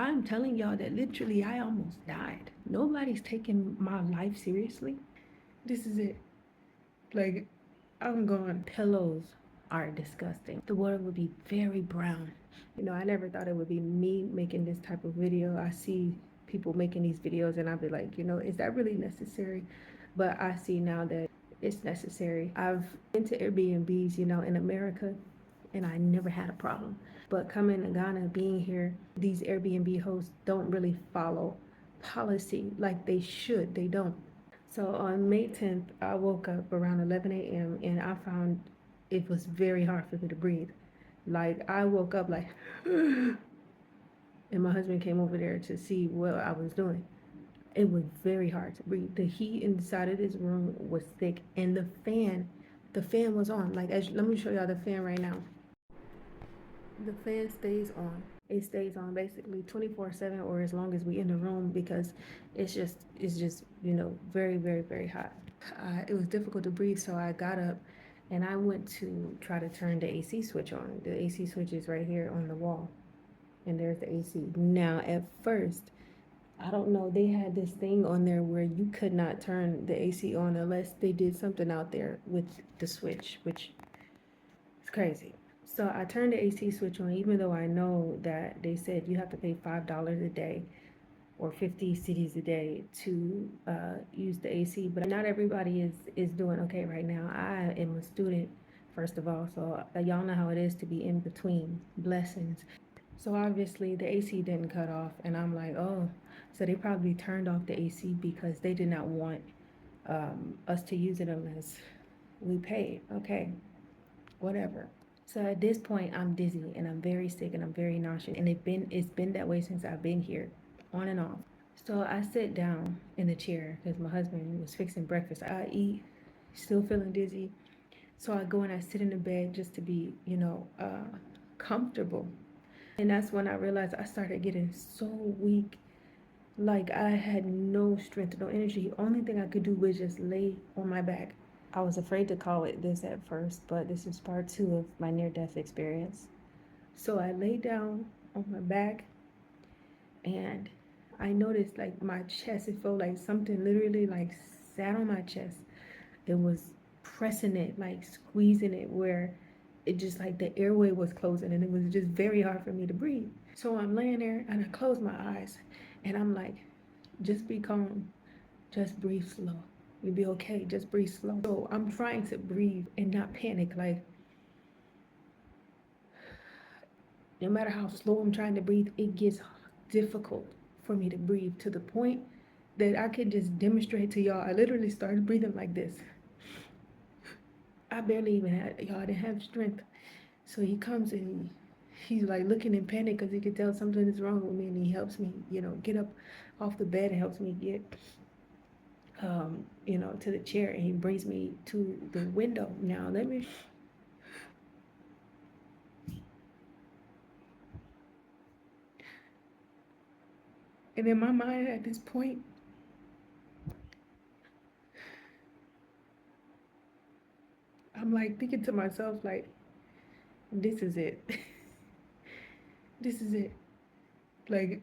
I'm telling y'all that literally I almost died. Nobody's taking my life seriously. This is it. Like, I'm going. Pillows are disgusting. The water would be very brown. I never thought it would be me making this type of video. I see people making these videos and I'll be like, is that really necessary? But I see now that it's necessary. I've been to Airbnbs, in America, and I never had a problem. But coming to Ghana, being here, these Airbnb hosts don't really follow policy like they should. They don't. So on May 10th, I woke up around 11 a.m. and I found it was very hard for me to breathe. Like I woke up like, and my husband came over there to see what I was doing. It was very hard to breathe. The heat inside of this room was thick, and the fan was on. Like, let me show y'all the fan right now. The fan stays on. It stays on basically 24/7 or as long as we in the room because it's just very very very hot. It was difficult to breathe, so I got up and I went to try to turn the AC switch on. The AC switch is right here on the wall, and there's the AC. Now, at first, I don't know, they had this thing on there where you could not turn the AC on unless they did something out there with the switch, which is crazy. So I turned the AC switch on, even though I know that they said you have to pay $5 a day or 50 cities a day to use the AC. But not everybody is doing okay right now. I am a student, first of all, so y'all know how it is to be in between blessings. So obviously the AC didn't cut off, and I'm like, oh, so they probably turned off the AC because they did not want us to use it unless we paid. Okay, whatever. So at this point, I'm dizzy and I'm very sick and I'm very nauseous, and it's been that way since I've been here, on and off. So I sit down in the chair because my husband was fixing breakfast. I eat, still feeling dizzy. So I go and I sit in the bed just to be, comfortable. And that's when I realized I started getting so weak. Like I had no strength, no energy. Only thing I could do was just lay on my back. I was afraid to call it this at first, but this is part two of my near death experience. So I lay down on my back and I noticed like my chest, it felt like something literally like sat on my chest. It was pressing it, like squeezing it, where it just like the airway was closing and it was just very hard for me to breathe. So I'm laying there and I close my eyes and I'm like, just be calm, just breathe slow. You'll be okay, just breathe slow. So I'm trying to breathe and not panic. Like, no matter how slow I'm trying to breathe, it gets difficult for me to breathe to the point that I can just demonstrate to y'all. I literally started breathing like this. I barely even had, y'all, I didn't have strength. So he comes and he's like looking in panic because he can tell something is wrong with me, and he helps me, get up off the bed and helps me get, to the chair, and he brings me to the window. Now let me. And in my mind at this point, I'm like thinking to myself, like, this is it. This is it. Like,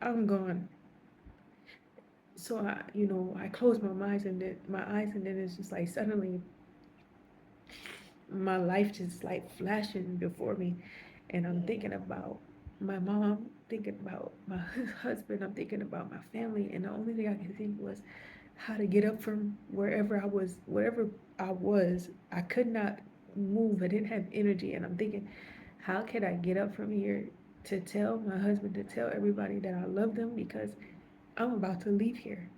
I'm gone. So I close my eyes, and then it's just like suddenly my life just like flashing before me, and I'm thinking about my mom, thinking about my husband, I'm thinking about my family, and the only thing I could think was how to get up from wherever I was. I could not move. I didn't have energy, and I'm thinking, how can I get up from here to tell my husband, to tell everybody that I love them, because I'm about to leave here.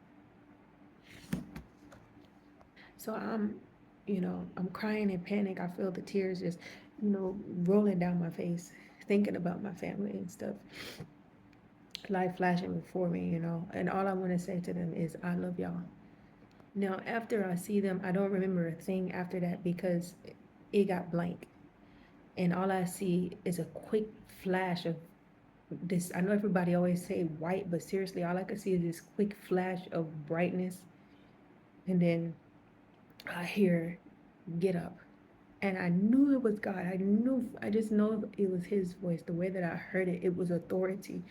So I'm crying in panic. I feel the tears just, rolling down my face, thinking about my family and stuff. Life flashing before me, and all I want to say to them is, I love y'all. Now, after I see them, I don't remember a thing after that because it got blank. And all I see is a quick flash of this. I know everybody always say white, but seriously, all I could see is this quick flash of brightness. And then I hear, get up. And I knew it was God. I just know it was his voice. The way that I heard it, it was authority.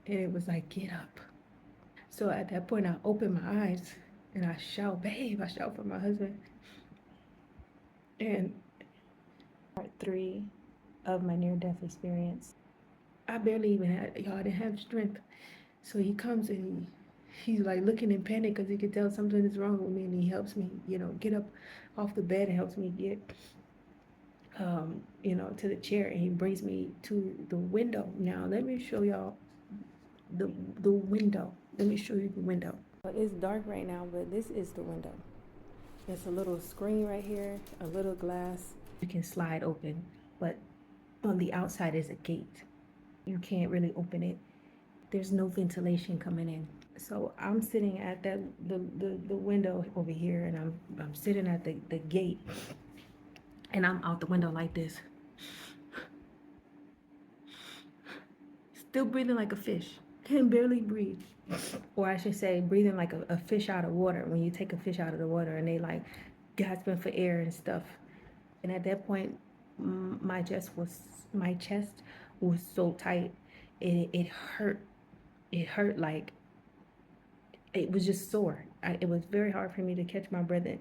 And it was like, get up. So at that point, I open my eyes and I shout, babe, I shout for my husband. And part three of my near death experience, I barely even had, y'all, I didn't have strength. So he comes and he's like looking in panic because he could tell something is wrong with me, and he helps me, get up off the bed and helps me get, to the chair, and he brings me to the window. Now let me show y'all the the window. Let me show you the window. It's dark right now, but this is the window. There's a little screen right here, a little glass. You can slide open, but on the outside is a gate. You can't really open it. There's no ventilation coming in. So I'm sitting at the window over here, and I'm sitting at the gate, and I'm out the window like this, still breathing like a fish, can barely breathe, or I should say, breathing like a fish out of water. When you take a fish out of the water and they like gasping for air and stuff. And at that point, my chest was so tight, it hurt. It hurt like it was just sore. It was very hard for me to catch my breath and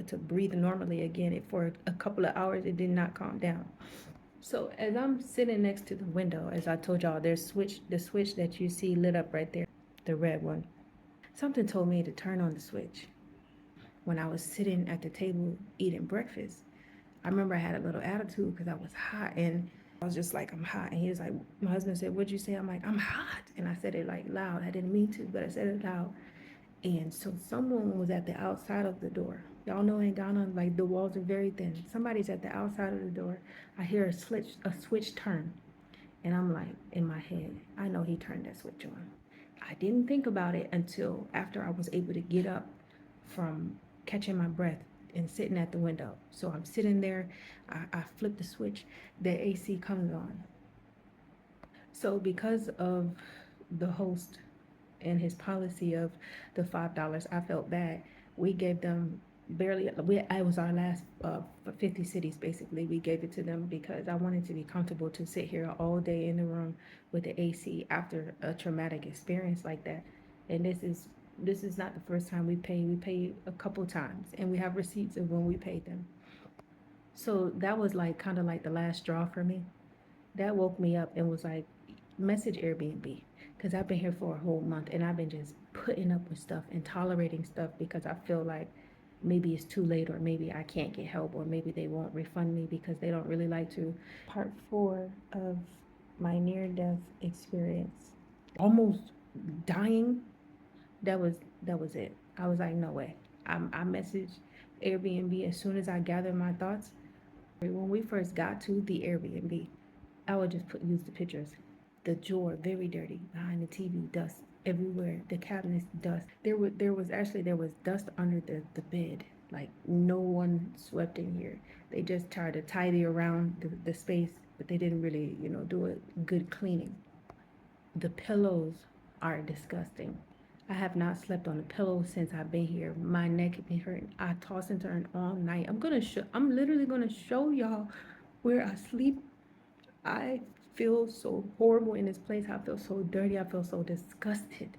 to breathe normally again. For a couple of hours, it did not calm down. So as I'm sitting next to the window, as I told y'all, there's the switch that you see lit up right there, the red one. Something told me to turn on the switch. When I was sitting at the table eating breakfast, I remember I had a little attitude because I was hot, and I was just like, I'm hot. And he was like, my husband said, what'd you say? I'm like, I'm hot. And I said it like loud. I didn't mean to, but I said it loud. And so someone was at the outside of the door. Y'all know in Ghana, like the walls are very thin. Somebody's at the outside of the door. I hear a switch turn. And I'm like, in my head, I know he turned that switch on. I didn't think about it until after I was able to get up from catching my breath and sitting at the window. So I'm sitting there, I flip the switch, the AC comes on. So because of the host and his policy of the $5, I felt bad. We gave them barely, I was our last 50 cities basically. We gave it to them because I wanted to be comfortable to sit here all day in the room with the AC after a traumatic experience like that. And this is not the first time we paid. We paid a couple times, and we have receipts of when we paid them. So that was like kind of like the last straw for me. That woke me up and was like, message Airbnb, because I've been here for a whole month and I've been just putting up with stuff and tolerating stuff because I feel like maybe it's too late, or maybe I can't get help, or maybe they won't refund me because they don't really like to. Part four of my near death experience, almost dying. That was it. I was like, no way. I messaged Airbnb as soon as I gathered my thoughts. When we first got to the Airbnb, I would just use the pictures. The drawer very dirty, behind the TV, dust everywhere. The cabinets, dust. There was dust under the bed. Like no one swept in here. They just tried to tidy around the space, but they didn't really, do a good cleaning. The pillows are disgusting. I have not slept on a pillow since I've been here. My neck has been hurting. I toss and turn all night. I'm literally gonna show y'all where I sleep. I feel so horrible in this place. I feel so dirty. I feel so disgusted.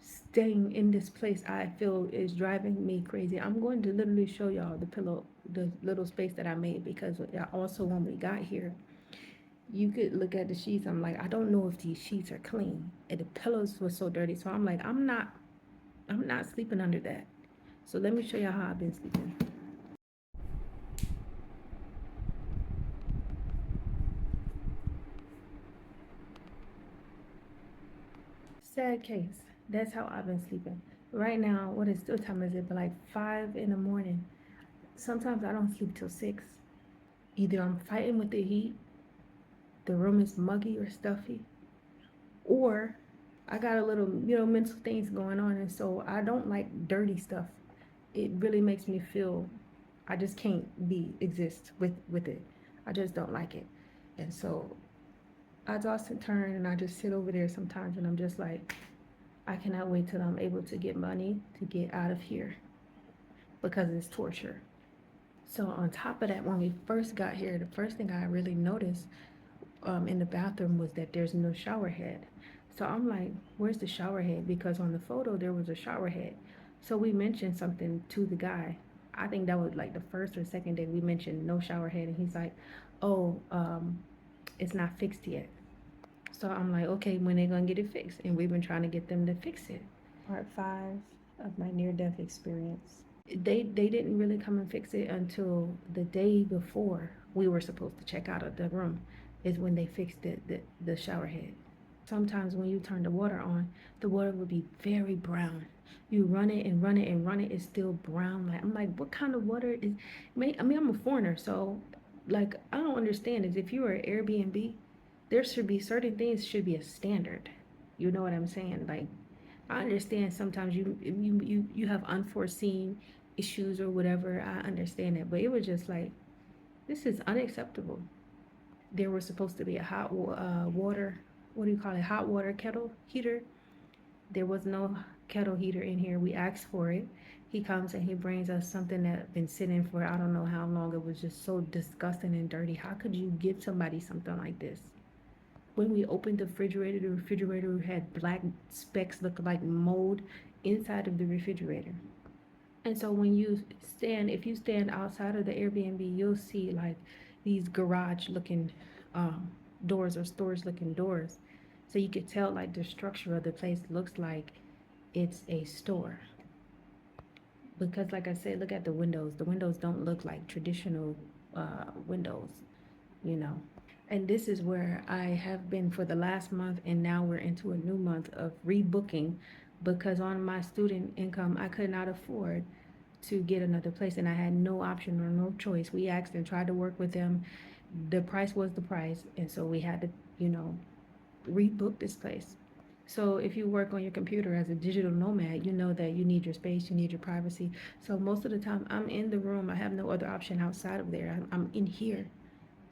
Staying in this place, I feel, is driving me crazy. I'm going to literally show y'all the little space that I made, because also when we got here, you could look at the sheets. I'm like, I don't know if these sheets are clean. And the pillows were so dirty. So I'm like, I'm not sleeping under that. So let me show y'all how I've been sleeping. Sad case. That's how I've been sleeping. Right now, what time is it? But like 5 in the morning. Sometimes I don't sleep till 6. Either I'm fighting with the heat, the room is muggy or stuffy, or I got a little, mental things going on, and so I don't like dirty stuff. It really makes me feel I just can't exist with it. I just don't like it. And so I toss and turn, and I just sit over there sometimes, and I'm just like, I cannot wait till I'm able to get money to get out of here, because it's torture. So on top of that, when we first got here, the first thing I really noticed in the bathroom was that there's no shower head. So I'm like, where's the shower head? Because on the photo there was a shower head. So we mentioned something to the guy. I think that was like the first or second day we mentioned no shower head, and he's like, oh, it's not fixed yet. So I'm like, okay, when they gonna get it fixed? And we've been trying to get them to fix it. Part 5 of my near-death experience. They didn't really come and fix it until the day before we were supposed to check out of the room, is when they fixed the shower head. Sometimes when you turn the water on, the water would be very brown. You run it and run it and run it, it's still brown. Like I'm like, what kind of water is? I mean, I'm a foreigner, so like I don't understand. Is if you are an Airbnb, there should be certain things should be a standard. You know what I'm saying? Like I understand sometimes you have unforeseen issues or whatever. I understand it, but it was just like this is unacceptable. There was supposed to be a water, what do you call it, hot water kettle heater. There was no kettle heater in here. We asked for it. He comes and he brings us something that been sitting for I don't know how long. It was just so disgusting and dirty. How could you give somebody something like this? When we opened the refrigerator had black specks, look like mold inside of the refrigerator. And so when you stand, if you stand outside of the Airbnb, you'll see like these garage looking um, doors or storage looking doors. So you could tell like the structure of the place looks like it's a store. Because like I said, look at the windows. The windows don't look like traditional windows, you know. And this is where I have been for the last month, and now we're into a new month of rebooking because on my student income, I could not afford to get another place, and I had no option or no choice. We asked and tried to work with them. The price was the price, and so we had to, you know, rebook this place. So if you work on your computer as a digital nomad, you know that you need your space, you need your privacy. So most of the time, I'm in the room. I have no other option outside of there. I'm in here.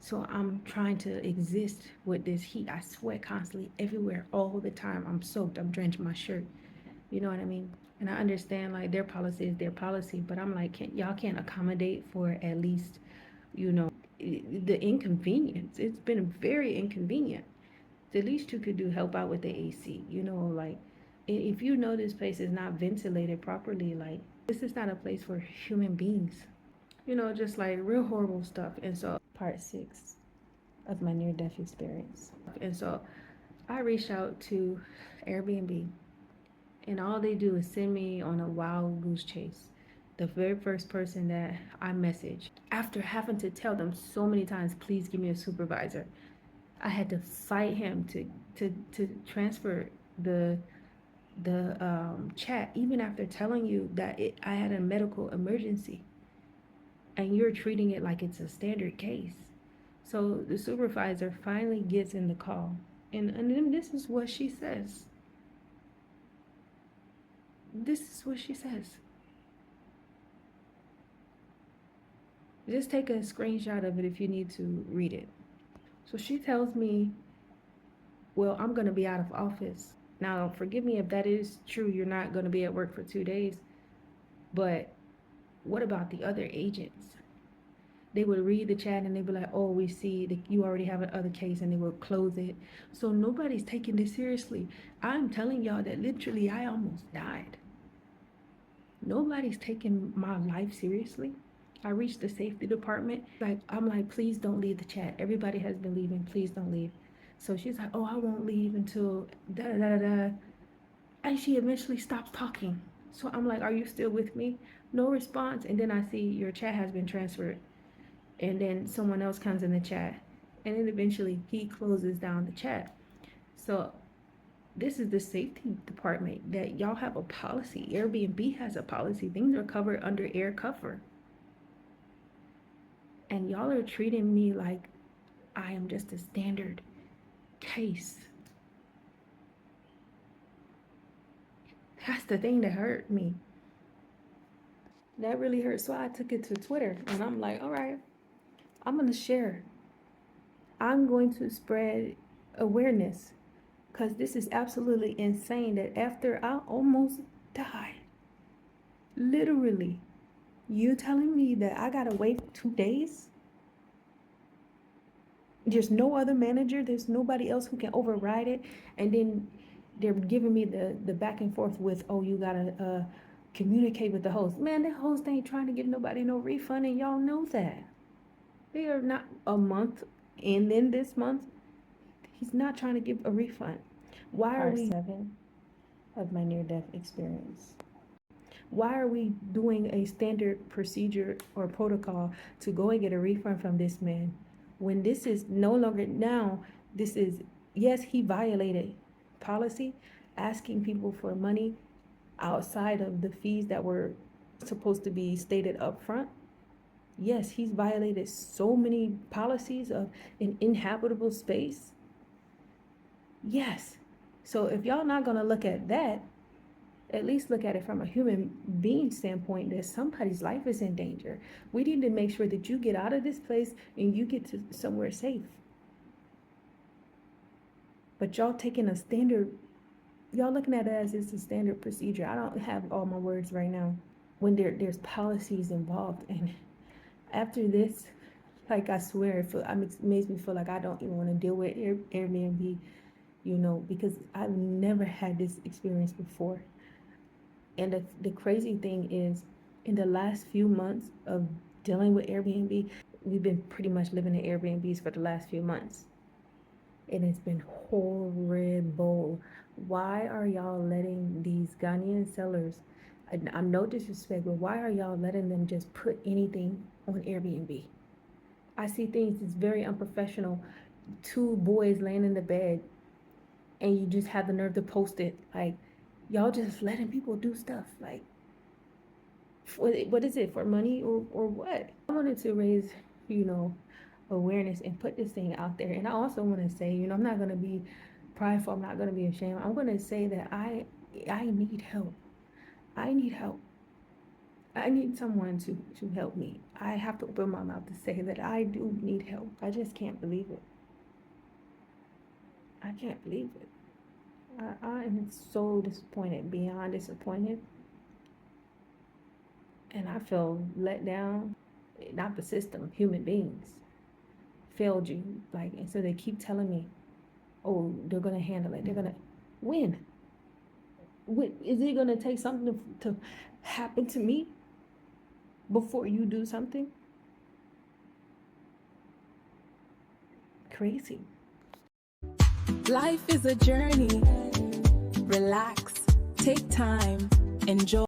So I'm trying to exist with this heat. I sweat constantly everywhere all the time. I'm soaked. I'm drenched my shirt. You know what I mean? And I understand like their policy is their policy, but I'm like, y'all can't accommodate for at least, you know, the inconvenience. It's been very inconvenient. The least you could do help out with the AC. You know, like if you know this place is not ventilated properly, like this is not a place for human beings. You know, just like real horrible stuff. And so part 6 of my near death experience. And so I reached out to Airbnb, and all they do is send me on a wild goose chase. The very first person that I messaged, after having to tell them so many times, please give me a supervisor, I had to fight him to transfer the chat, even after telling you that I had a medical emergency, and you're treating it like it's a standard case. So the supervisor finally gets in the call, and then this is what she says. This is what she says. Just take a screenshot of it if you need to read it. So she tells me, well, I'm going to be out of office. Now, forgive me if that is true. You're not going to be at work for 2 days. But what about the other agents? They would read the chat and they'd be like, oh, we see that you already have another case, and they will close it. So nobody's taking this seriously. I'm telling y'all that literally I almost died. Nobody's taking my life seriously. I reached the safety department. Like, I'm like, please don't leave the chat. Everybody has been leaving. Please don't leave. So she's like, oh, I won't leave until da da da da. And she eventually stops talking. So I'm like, are you still with me? No response. And then I see your chat has been transferred. And then someone else comes in the chat. And then eventually he closes down the chat. So this is the safety department that y'all have a policy. Airbnb has a policy. Things are covered under air cover. And y'all are treating me like I am just a standard case. That's the thing that hurt me. That really hurt. So I took it to Twitter, and I'm like, all right, I'm going to share. I'm going to spread awareness, because this is absolutely insane that after I almost died, literally, you telling me that I gotta wait 2 days? There's no other manager. There's nobody else who can override it. And then they're giving me the back and forth with, oh, you gotta communicate with the host. Man, that host ain't trying to give nobody no refund, and y'all know that. They are not a month, and then this month, he's not trying to give a refund. Why are Part we? 7 of my near-death experience. Why are we doing a standard procedure or protocol to go and get a refund from this man when this is no longer now? This is, yes, he violated policy, asking people for money outside of the fees that were supposed to be stated up front. Yes, he's violated so many policies of an inhabitable space. Yes. So if y'all not gonna look at that, at least look at it from a human being standpoint, that somebody's life is in danger. We need to make sure that you get out of this place and you get to somewhere safe. But y'all taking a standard, y'all looking at it as it's a standard procedure. I don't have all my words right now. When there's policies involved, and after this, like I swear, it makes me feel like I don't even want to deal with Airbnb, because I've never had this experience before. And the crazy thing is, in the last few months of dealing with Airbnb, we've been pretty much living in Airbnbs for the last few months. And it's been horrible. Why are y'all letting these Ghanaian sellers, I'm no disrespect, but why are y'all letting them just put anything on Airbnb? I see things that's very unprofessional. Two boys laying in the bed, and you just have the nerve to post it. Like, y'all just letting people do stuff. Like, what is it, for money or what? I wanted to raise, awareness and put this thing out there. And I also want to say, I'm not going to be prideful. I'm not going to be ashamed. I'm going to say that I need help. I need help. I need someone to help me. I have to open my mouth to say that I do need help. I just can't believe it. I can't believe it. I am so disappointed, beyond disappointed. And I feel let down. Not the system, human beings failed you. Like, and so they keep telling me, oh, they're gonna handle it. They're gonna win. Is it gonna take something to happen to me before you do something? Crazy. Life is a journey. Relax, take time, enjoy.